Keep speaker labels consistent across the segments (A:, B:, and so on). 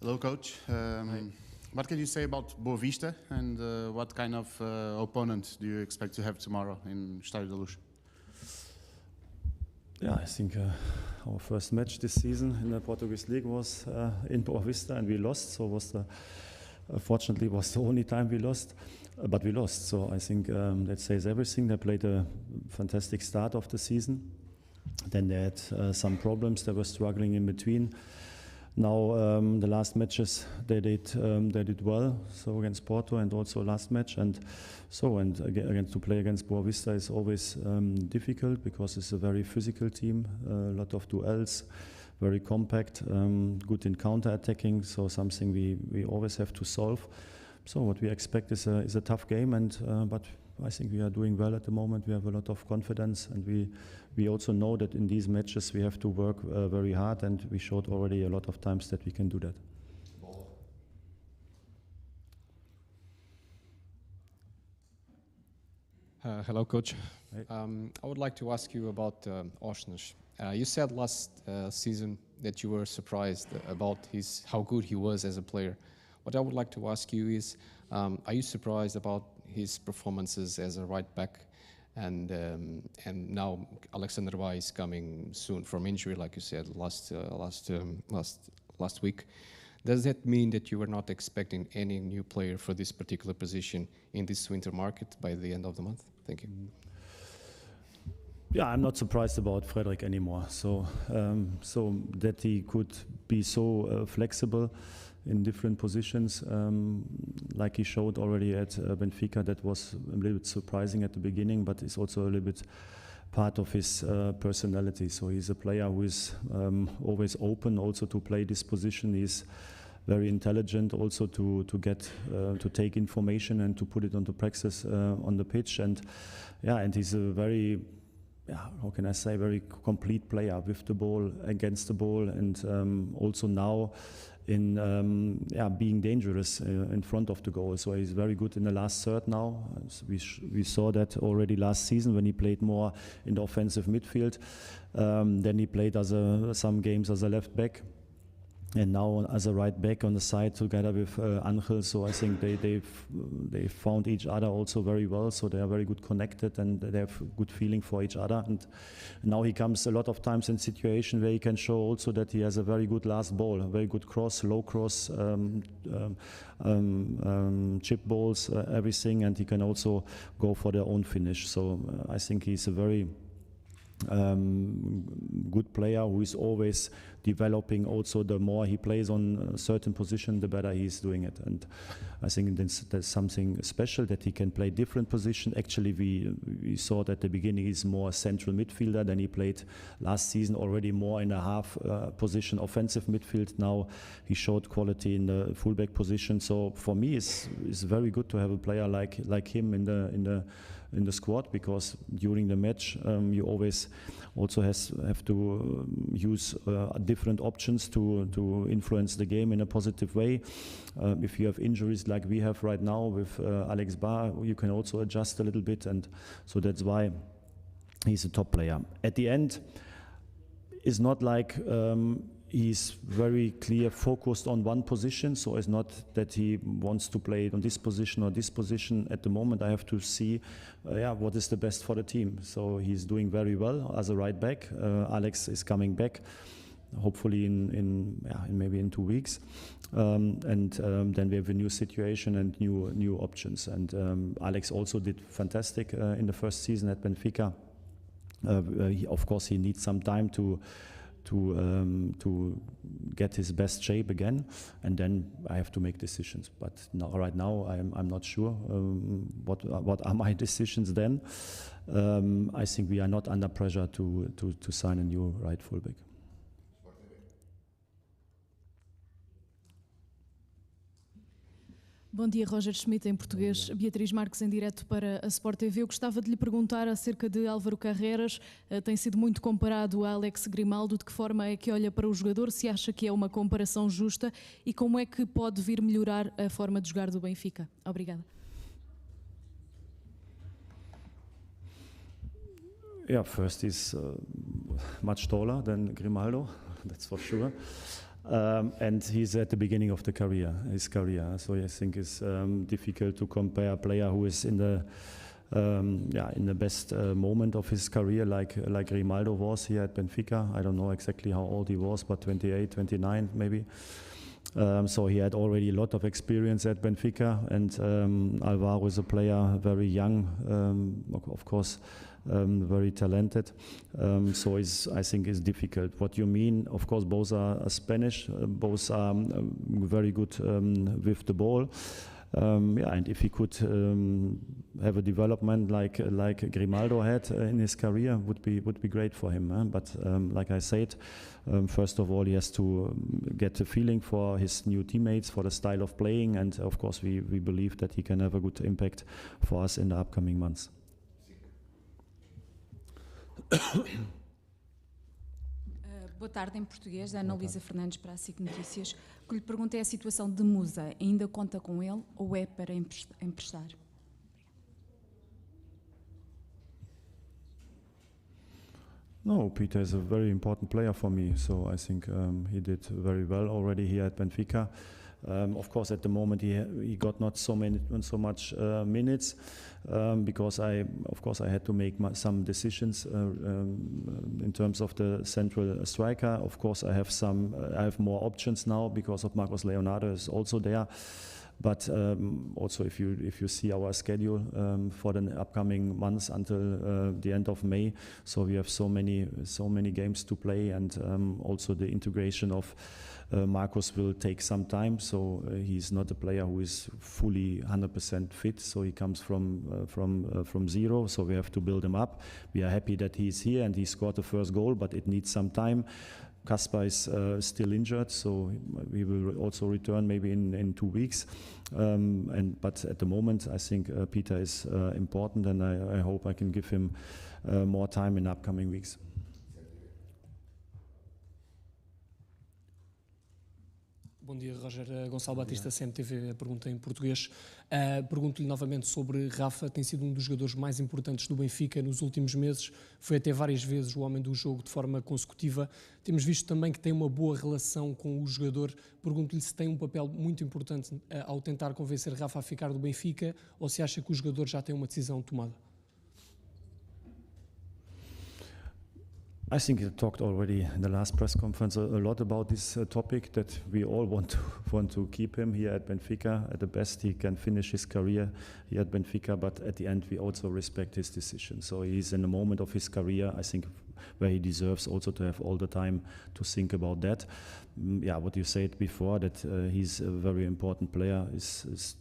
A: Hello, Coach. What can you say about Boa Vista, and what kind of opponent do you expect to have tomorrow in Estádio da Luz?
B: Yeah, I think our first match this season in the Portuguese League was in Boa Vista, and we lost. So fortunately was the only time we lost, but we lost. So I think that says everything. They played a fantastic start of the season. Then they had some problems. They were struggling in between. Now the last matches they did well. So against Porto and also last match, and again to play against Boa Vista is always difficult because it's a very physical team. A lot of duels, very compact, good in counter-attacking. So something we always have to solve. So what we expect is a tough game, but I think we are doing well at the moment. We have a lot of confidence, and we also know that in these matches we have to work very hard, and we showed already a lot of times that we can do that.
C: Hello, Coach.
B: Hey.
C: I would like to ask you about Osnes. You said last season that you were surprised about how good he was as a player. What I would like to ask you is, are you surprised about his performances as a right back, and now Alexander Bay is coming soon from injury, like you said last week. Does that mean that you were not expecting any new player for this particular position in this winter market by the end of the month? Thank you.
B: Yeah, I'm not surprised about Frederick anymore. So that he could be so flexible in different positions, like he showed already at Benfica. That was a little bit surprising at the beginning, but it's also a little bit part of his personality. So he's a player who is always open also to play this position. He's very intelligent also to take information and to put it onto practice on the pitch. And he's a very, how can I say, very complete player with the ball, against the ball, and also now in being dangerous in front of the goal. So he's very good in the last third now. So we saw that already last season when he played more in the offensive midfield. Then he played some games as a left back, and now as a right back on the side together with Angel. So I think they found each other also very well. So they are very good connected, and they have good feeling for each other. And now he comes a lot of times in situation where he can show also that he has a very good last ball, a very good cross, low cross, chip balls, everything, and he can also go for their own finish. So I think he's a very good player who is always developing. Also, the more he plays on a certain position, the better he's doing it. And I think that's something special, that he can play different positions. Actually, we saw that at the beginning he's more a central midfielder. Then he played last season already more in a half position, offensive midfield. Now he showed quality in the fullback position. So for me, it's very good to have a player like him in the squad, because during the match you always also have to use different options to influence the game in a positive way. If you have injuries like we have right now with Alex Bar, you can also adjust a little bit, and so that's why he's a top player. At the end, it's not like he's very clear focused on one position, so it's not that he wants to play on this position or this position. At the moment I have to see what is the best for the team. So he's doing very well as a right back. Alex is coming back hopefully in maybe in 2 weeks, and then we have a new situation and new options. And Alex also did fantastic in the first season at Benfica. Of course he needs some time to get his best shape again, and then I have to make decisions. But right now I'm not sure what are my decisions then. I think we are not under pressure to sign a new right fullback.
D: Bom dia, Roger Schmidt, em português. Beatriz Marques, em direto para a Sport TV. Eu gostava de lhe perguntar acerca de Álvaro Carreras. Tem sido muito comparado a Alex Grimaldo. De que forma é que olha para o jogador? Se acha que é uma comparação justa? E como é que pode vir melhorar a forma de jogar do Benfica? Obrigada.
B: Yeah, first he's much taller than Grimaldo, that's for sure. And he's at the beginning of his career. So I think it's difficult to compare a player who is in the best moment of his career, like Grimaldo was here at Benfica. I don't know exactly how old he was, but 28, 29 maybe. So he had already a lot of experience at Benfica, and Alvaro is a player, very young, of course, very talented. So I think it's difficult. What you mean, of course, both are Spanish, both are very good with the ball. And if he could have a development like Grimaldo had in his career, would be great for him. But like I said, first of all, he has to get a feeling for his new teammates, for the style of playing, and of course, we believe that he can have a good impact for us in the upcoming months.
E: Boa tarde, em português, Ana Luísa Fernandes para a SIC Notícias. O que lhe pergunto é a situação de Musa. Ainda conta com ele ou é para emprestar?
B: No, Peter is a very important player for me, so I think he did very well already here at Benfica. Of course, at the moment he got not so much minutes because I had to make some decisions in terms of the central striker. Of course, I have more options now because of Marcos Leonardo is also there. But also, if you see our schedule for the upcoming months until the end of May, so we have so many games to play, and also the integration of Marcos will take some time. So he's not a player who is fully 100% fit. So he comes from zero. So we have to build him up. We are happy that he's here and he scored the first goal, but it needs some time. Kasper is still injured, so we will also return maybe in 2 weeks. But at the moment, I think Peter is important, and I hope I can give him more time in the upcoming weeks.
F: Bom dia, Roger. Gonçalo Batista, CMTV, a pergunta em português. Pergunto-lhe novamente sobre Rafa, tem sido um dos jogadores mais importantes do Benfica nos últimos meses, foi até várias vezes o homem do jogo de forma consecutiva. Temos visto também que tem uma boa relação com o jogador. Pergunto-lhe se tem um papel muito importante ao tentar convencer Rafa a ficar do Benfica ou se acha que o jogador já tem uma decisão tomada.
B: I think you talked already in the last press conference a lot about this topic, that we all want to keep him here at Benfica. At the best, he can finish his career here at Benfica, but at the end, we also respect his decision. So he's in a moment of his career, I think, where he deserves also to have all the time to think about that. What you said before, that he's a very important player, is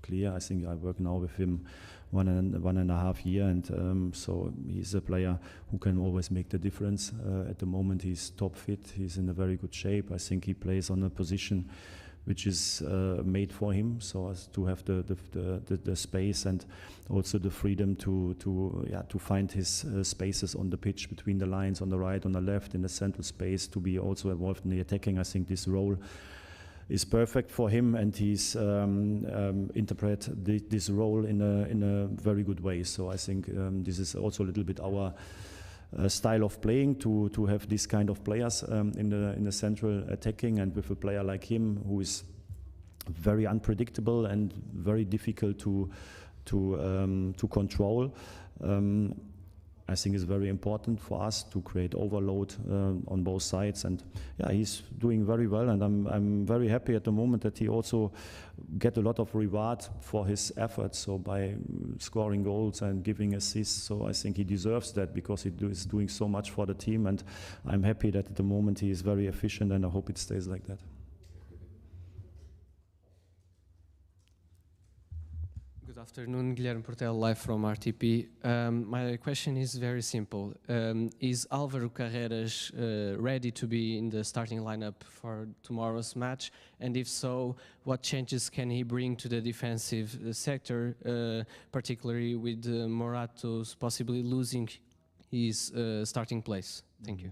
B: clear. I think I work now with him one and a half year, and so he's a player who can always make the difference. At the moment, he's top fit. He's in a very good shape. I think he plays on a position which is made for him, so as to have the space and also the freedom to find his spaces on the pitch between the lines, on the right, on the left, in the central space, to be also involved in the attacking. I think this role is perfect for him, and he's interpret this role in a very good way. So I think this is also a little bit our style of playing, to have this kind of players in the central attacking, and with a player like him who is very unpredictable and very difficult to control. I think it's very important for us to create overload on both sides, and he's doing very well, and I'm very happy at the moment that he also get a lot of reward for his efforts, so by scoring goals and giving assists. So I think he deserves that, because he is doing so much for the team, and I'm happy that at the moment he is very efficient, and I hope it stays like that.
C: Good afternoon, Guilherme Portel, live from RTP. My question is very simple. Is Álvaro Carreras ready to be in the starting lineup for tomorrow's match? And if so, what changes can he bring to the defensive sector, particularly with Morato's possibly losing his starting place? Thank you.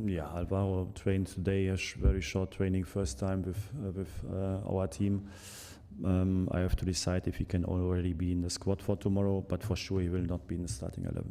B: Yeah, Álvaro trained today, a very short training, first time with our team. I have to decide if he can already be in the squad for tomorrow, but for sure he will not be in the starting 11.